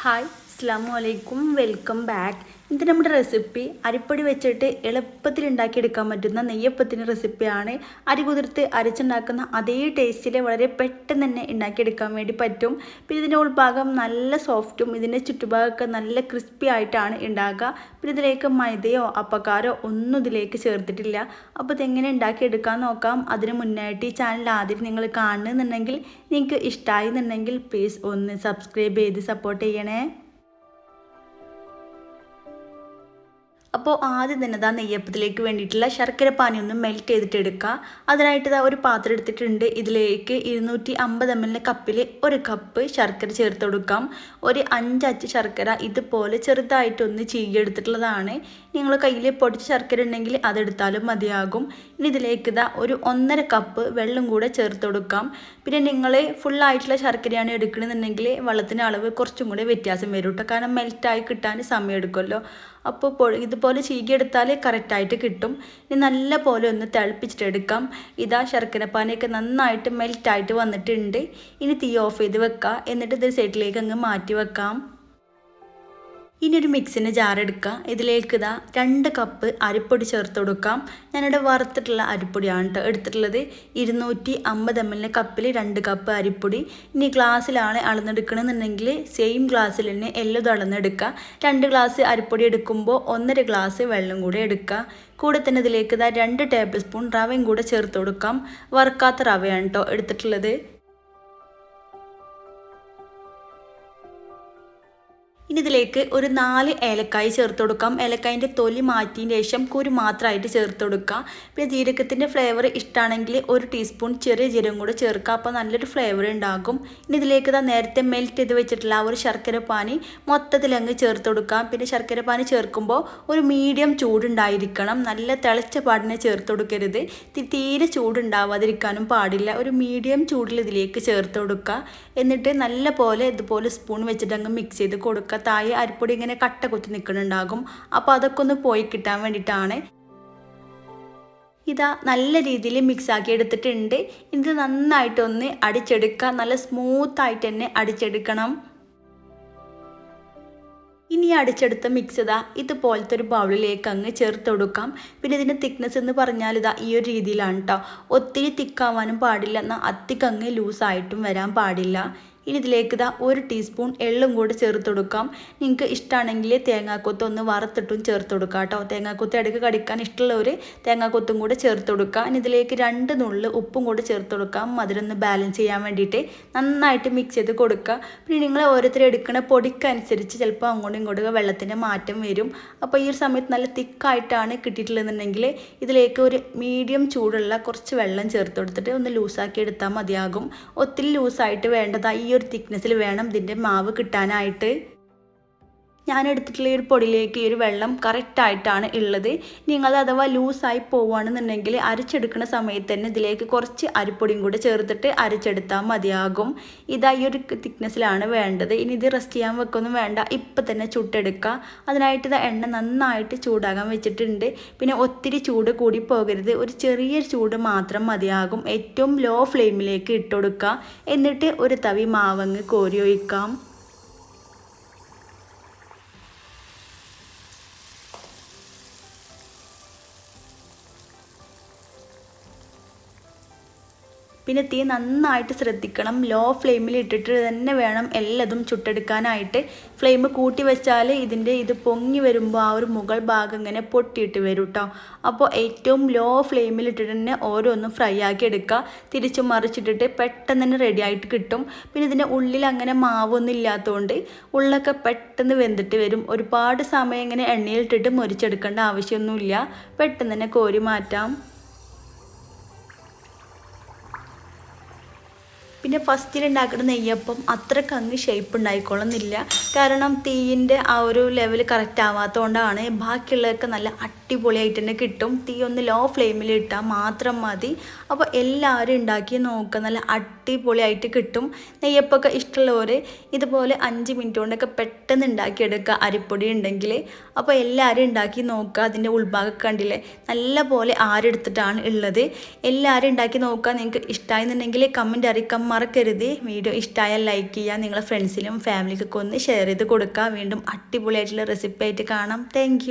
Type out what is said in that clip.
Hi അസ്സലാമു അലൈക്കും welcome back. ഇത് നമ്മുടെ റെസിപ്പി അരിപ്പൊടി വെച്ചിട്ട് എളുപ്പത്തിൽ ഉണ്ടാക്കിയെടുക്കാൻ പറ്റുന്ന നെയ്യപ്പത്തിൻ്റെ റെസിപ്പിയാണ്. അരി കുതിർത്ത് അരച്ചുണ്ടാക്കുന്ന അതേ ടേസ്റ്റിൽ വളരെ പെട്ടെന്ന് തന്നെ ഉണ്ടാക്കിയെടുക്കാൻ വേണ്ടി പറ്റും. പിന്നെ ഇതിൻ്റെ ഉൾഭാഗം നല്ല സോഫ്റ്റും ഇതിൻ്റെ ചുറ്റുഭാഗമൊക്കെ നല്ല ക്രിസ്പി ആയിട്ടാണ് ഉണ്ടാക്കുക. പിന്നെ ഇതിലേക്ക് മൈദയോ അപ്പക്കാരോ ഒന്നും ഇതിലേക്ക് ചേർത്തിട്ടില്ല. അപ്പോൾ ഇതെങ്ങനെ ഉണ്ടാക്കിയെടുക്കാൻ നോക്കാം. അതിന് മുന്നായിട്ട് ഈ ചാനൽ ആദ്യം നിങ്ങൾ കാണുന്നുണ്ടെങ്കിൽ നിങ്ങൾക്ക് ഇഷ്ടമായി എന്നുണ്ടെങ്കിൽ പ്ലീസ് ഒന്ന് സബ്സ്ക്രൈബ് ചെയ്ത് സപ്പോർട്ട് ചെയ്യണേ. അപ്പോൾ ആദ്യം തന്നെ നെയ്യപ്പത്തിലേക്ക് വേണ്ടിയിട്ടുള്ള ശർക്കര പാനി ഒന്ന് മെൽറ്റ് ചെയ്തിട്ട് എടുക്കുക. അതിനായിട്ട് ഒരു പാത്രം എടുത്തിട്ടുണ്ട്. ഇതിലേക്ക് 250 ml കപ്പിൽ 1 കപ്പ് ശർക്കര ചേർത്ത് കൊടുക്കാം. ഒരു 5 അച്ച് ശർക്കര ഇതുപോലെ ചെറുതായിട്ടൊന്ന് ചീകിയെടുത്തിട്ടുള്ളതാണ്. നിങ്ങൾ കയ്യിൽ പൊടിച്ച ശർക്കര ഉണ്ടെങ്കിൽ അതെടുത്താലും മതിയാകും. ഇനി ഇതിലേക്ക് ഒരു 1.5 കപ്പ് വെള്ളം കൂടെ ചേർത്ത് കൊടുക്കാം. പിന്നെ നിങ്ങൾ ഫുള്ളായിട്ടുള്ള ശർക്കരയാണ് എടുക്കണമെന്നുണ്ടെങ്കിൽ വെള്ളത്തിൻ്റെ അളവ് കുറച്ചും കൂടെ വ്യത്യാസം വരും കേട്ടോ. കാരണം മെൽറ്റായി കിട്ടാൻ സമയം എടുക്കുമല്ലോ. അപ്പോൾ ഇതുപോലെ ചീകിയെടുത്താൽ കറക്റ്റായിട്ട് കിട്ടും. ഇനി നല്ല പോലെ ഒന്ന് തിളപ്പിച്ചിട്ടെടുക്കാം. ഇതാ ശർക്കരപ്പാനിയൊക്കെ നന്നായിട്ട് മെൽറ്റായിട്ട് വന്നിട്ടുണ്ട്. ഇനി തീ ഓഫ് ചെയ്ത് വെക്കുക. എന്നിട്ട് ഇത് സൈഡിലേക്ക് അങ്ങ് മാറ്റി വെക്കാം. ഇനി ഒരു മിക്സിൻ്റെ ജാർ എടുക്കുക. ഇതിലേക്ക് 2 കപ്പ് അരിപ്പൊടി ചേർത്ത് കൊടുക്കാം. ഞാനിവിടെ വറുത്തിട്ടുള്ള അരിപ്പൊടിയാണ് കേട്ടോ എടുത്തിട്ടുള്ളത്. 250 ml കപ്പിൽ 2 കപ്പ് അരിപ്പൊടി. ഇനി ഗ്ലാസ്സിലാണ് അളന്നെടുക്കണമെന്നുണ്ടെങ്കിൽ സെയിം ഗ്ലാസ്സിൽ തന്നെ എല്ലാം അളന്നെടുക്കുക. 2 ഗ്ലാസ് അരിപ്പൊടി എടുക്കുമ്പോൾ 1.5 ഗ്ലാസ് വെള്ളം കൂടെ എടുക്കുക. കൂടെ തന്നെ ഇതിലേക്ക് 2 ടേബിൾ സ്പൂൺ റവയും കൂടെ ചേർത്ത് കൊടുക്കാം. വറുക്കാത്ത റവയാണ് കേട്ടോ എടുത്തിട്ടുള്ളത്. ഇനി ഇതിലേക്ക് ഒരു 4 ഏലക്കായ് ചേർത്ത് കൊടുക്കാം. ഏലക്കായൻ്റെ തൊലി മാറ്റിയതിന് ശേഷം കുരു മാത്രമായിട്ട് ചേർത്ത് കൊടുക്കുക. പിന്നെ ജീരകത്തിൻ്റെ ഫ്ലേവർ ഇഷ്ടമാണെങ്കിൽ 1 ടീസ്പൂൺ ചെറിയ ജീരകം കൂടെ ചേർക്കുക. അപ്പോൾ നല്ലൊരു ഫ്ലേവർ ഉണ്ടാകും. ഇനി ഇതിലേക്ക് നേരത്തെ മെൽറ്റ് ചെയ്ത് വെച്ചിട്ടുള്ള ഒരു ശർക്കര പാനി മൊത്തത്തിൽ അങ്ങ് ചേർത്ത് കൊടുക്കാം. പിന്നെ ശർക്കര പാനി ചേർക്കുമ്പോൾ ഒരു മീഡിയം ചൂടുണ്ടായിരിക്കണം. നല്ല തിളച്ച പാടിനെ ചേർത്ത് കൊടുക്കരുത്. തീരെ ചൂടുണ്ടാവാതിരിക്കാനും പാടില്ല. ഒരു മീഡിയം ചൂടിൽ ഇതിലേക്ക് ചേർത്ത് കൊടുക്കുക. എന്നിട്ട് നല്ല പോലെ ഇതുപോലെ സ്പൂൺ വെച്ചിട്ട് അങ്ങ് മിക്സ് ചെയ്ത് കൊടുക്കുക. താഴെ അരിപ്പൊടി ഇങ്ങനെ കട്ട കുത്തി നിൽക്കുന്നുണ്ടാകും. അപ്പോൾ അതൊക്കെ ഒന്ന് പോയി കിട്ടാൻ വേണ്ടിയിട്ടാണ്. ഇതാ നല്ല രീതിയിൽ മിക്സാക്കി എടുത്തിട്ടുണ്ട്. ഇത് നന്നായിട്ടൊന്ന് അടിച്ചെടുക്കുക. നല്ല സ്മൂത്തായിട്ട് തന്നെ അടിച്ചെടുക്കണം. ഇനി അടിച്ചെടുത്ത മിക്സ് ഇതുപോലത്തെ ഒരു ബൗളിലേക്ക് അങ്ങ് ചേർത്ത് കൊടുക്കാം. പിന്നെ ഇതിൻ്റെ തിക്നെസ് എന്ന് പറഞ്ഞാൽ ഈ ഒരു രീതിയിലാണ് കേട്ടോ. ഒത്തിരി തിക്കാവാനും പാടില്ല, എന്നാൽ അധികം അങ്ങ് ലൂസായിട്ടും വരാൻ പാടില്ല. ഇനി ഇതിലേക്ക് 1 ടീസ്പൂൺ എള്ളും കൂടി ചേർത്ത് കൊടുക്കാം. നിങ്ങൾക്ക് ഇഷ്ടമാണെങ്കിൽ തേങ്ങാക്കൊത്ത് ഒന്ന് വറുത്തിട്ടും ചേർത്ത് കൊടുക്കാം കേട്ടോ. തേങ്ങാക്കൊത്ത് ഇടയ്ക്ക് കടിക്കാൻ ഇഷ്ടമുള്ളവർ തേങ്ങാക്കൊത്തും കൂടെ ചേർത്ത് കൊടുക്കുക. ഇനി ഇതിലേക്ക് 2 നുള്ള് ഉപ്പും കൂടെ ചേർത്ത് കൊടുക്കാം. മധുരം ഒന്ന് ബാലൻസ് ചെയ്യാൻ വേണ്ടിയിട്ട് നന്നായിട്ട് മിക്സ് ചെയ്ത് കൊടുക്കുക. പിന്നെ നിങ്ങൾ ഓരോരുത്തർ എടുക്കുന്ന പൊടിക്കനുസരിച്ച് ചിലപ്പോൾ അങ്ങോട്ടും ഇങ്ങോട്ടും വെള്ളത്തിൻ്റെ മാറ്റം വരും. അപ്പോൾ ഈ ഒരു സമയത്ത് നല്ല തിക്കായിട്ടാണ് കിട്ടിയിട്ടുള്ളതെന്നുണ്ടെങ്കിൽ ഇതിലേക്ക് ഒരു മീഡിയം ചൂടുള്ള കുറച്ച് വെള്ളം ചേർത്ത് കൊടുത്തിട്ട് ഒന്ന് ലൂസാക്കി എടുത്താൽ മതിയാകും. ഒത്തിരി ലൂസായിട്ട് വേണ്ടതായി ഒരു തിക്നെസ്സിൽ വേണം ഇതിൻ്റെ മാവ് കിട്ടാനായിട്ട്. ഞാൻ എടുത്തിട്ടുള്ള ഈ ഒരു പൊടിയിലേക്ക് ഈ ഒരു വെള്ളം കറക്റ്റായിട്ടാണ് ഉള്ളത്. നിങ്ങൾ അഥവാ ലൂസായി പോവുകയാണെന്നുണ്ടെങ്കിൽ അരച്ചെടുക്കുന്ന സമയത്ത് തന്നെ ഇതിലേക്ക് കുറച്ച് അരിപ്പൊടിയും കൂടെ ചേർത്തിട്ട് അരച്ചെടുത്താൽ മതിയാകും. ഈ ഒരു തിക്നെസ്സിലാണ് വേണ്ടത്. ഇനി ഇത് റെസ്റ്റ് ചെയ്യാൻ വെക്കൊന്നും വേണ്ട, ഇപ്പം തന്നെ ചുട്ടെടുക്കുക. അതിനായിട്ട് എണ്ണ നന്നായിട്ട് ചൂടാകാൻ വെച്ചിട്ടുണ്ട്. പിന്നെ ഒത്തിരി ചൂട് കൂടി പോകരുത്, ഒരു ചെറിയൊരു ചൂട് മാത്രം മതിയാകും. ഏറ്റവും ലോ ഫ്ലെയിമിലേക്ക് ഇട്ട് കൊടുക്കുക. എന്നിട്ട് ഒരു തവി മാവങ്ങ് കോരി ഒഴിക്കാം. പിന്നെ തീ നന്നായിട്ട് ശ്രദ്ധിക്കണം. ലോ ഫ്ലെയിമിൽ ഇട്ടിട്ട് തന്നെ വേണം എല്ലാതും ചുട്ടെടുക്കാനായിട്ട്. ഫ്ലെയിം കൂട്ടി വെച്ചാൽ ഇത് പൊങ്ങി വരുമ്പോൾ ആ ഒരു മുകൾ ഭാഗം ഇങ്ങനെ പൊട്ടിയിട്ട് വരും കേട്ടോ. അപ്പോൾ ഏറ്റവും ലോ ഫ്ലെയിമിൽ ഇട്ടിട്ട് തന്നെ ഓരോന്നും ഫ്രൈ ആക്കി എടുക്കുക. തിരിച്ചും മറിച്ചിട്ടിട്ട് പെട്ടെന്ന് തന്നെ റെഡി ആയിട്ട് കിട്ടും. പിന്നെ ഇതിൻ്റെ ഉള്ളിൽ അങ്ങനെ മാവൊന്നും ഇല്ലാത്തതുകൊണ്ട് ഉള്ളൊക്കെ പെട്ടെന്ന് വെന്തിട്ട് വരും. ഒരുപാട് സമയം ഇങ്ങനെ എണ്ണയിലിട്ടിട്ട് മൊരിച്ചെടുക്കേണ്ട ആവശ്യമൊന്നുമില്ല. പെട്ടെന്ന് തന്നെ കോരി മാറ്റാം. പിന്നെ ഫസ്റ്റിൽ ഉണ്ടാക്കുന്ന നെയ്യപ്പം അത്രയ്ക്ക് അങ്ങ് ഷേപ്പ് ഉണ്ടായിക്കൊള്ളുന്നില്ല. കാരണം തീയിൻ്റെ ആ ഒരു ലെവൽ കറക്റ്റ് ആവാത്തതുകൊണ്ടാണ്. ബാക്കിയുള്ളതൊക്കെ നല്ല അടിപൊളിയായിട്ട് തന്നെ കിട്ടും. തീ ഒന്ന് ലോ ഫ്ലെയിമിൽ ഇട്ടാൽ മാത്രം മതി. അപ്പോൾ എല്ലാവരും ഉണ്ടാക്കി നോക്കുക, നല്ല അടിപൊളിയായിട്ട് കിട്ടും. നെയ്യപ്പൊക്കെ ഇഷ്ടമുള്ളവർ ഇതുപോലെ 5 മിനിറ്റ് കൊണ്ടൊക്കെ പെട്ടെന്ന് ഉണ്ടാക്കിയെടുക്കുക അരിപ്പൊടി ഉണ്ടെങ്കിൽ. അപ്പോൾ എല്ലാവരും ഉണ്ടാക്കി നോക്കുക. അതിൻ്റെ ഉൾഭാഗം കണ്ടില്ലേ, നല്ല പോലെ ആരെടുത്തിട്ടാണ് ഉള്ളത്. എല്ലാവരും ഉണ്ടാക്കി നോക്കുക. നിങ്ങൾക്ക് ഇഷ്ടമായെന്നുണ്ടെങ്കിൽ കമൻറ്റ് അറിയിക്കാൻ മറക്കരുത്. വീഡിയോ ഇഷ്ടമായാൽ ലൈക്ക് ചെയ്യുക, നിങ്ങളെ ഫ്രണ്ട്സിനും ഫാമിലിക്കൊക്കെ ഒന്ന് ഷെയർ ചെയ്ത് കൊടുക്കുക. വീണ്ടും അടിപൊളിയായിട്ടുള്ള റെസിപ്പി ആയിട്ട് കാണാം. താങ്ക്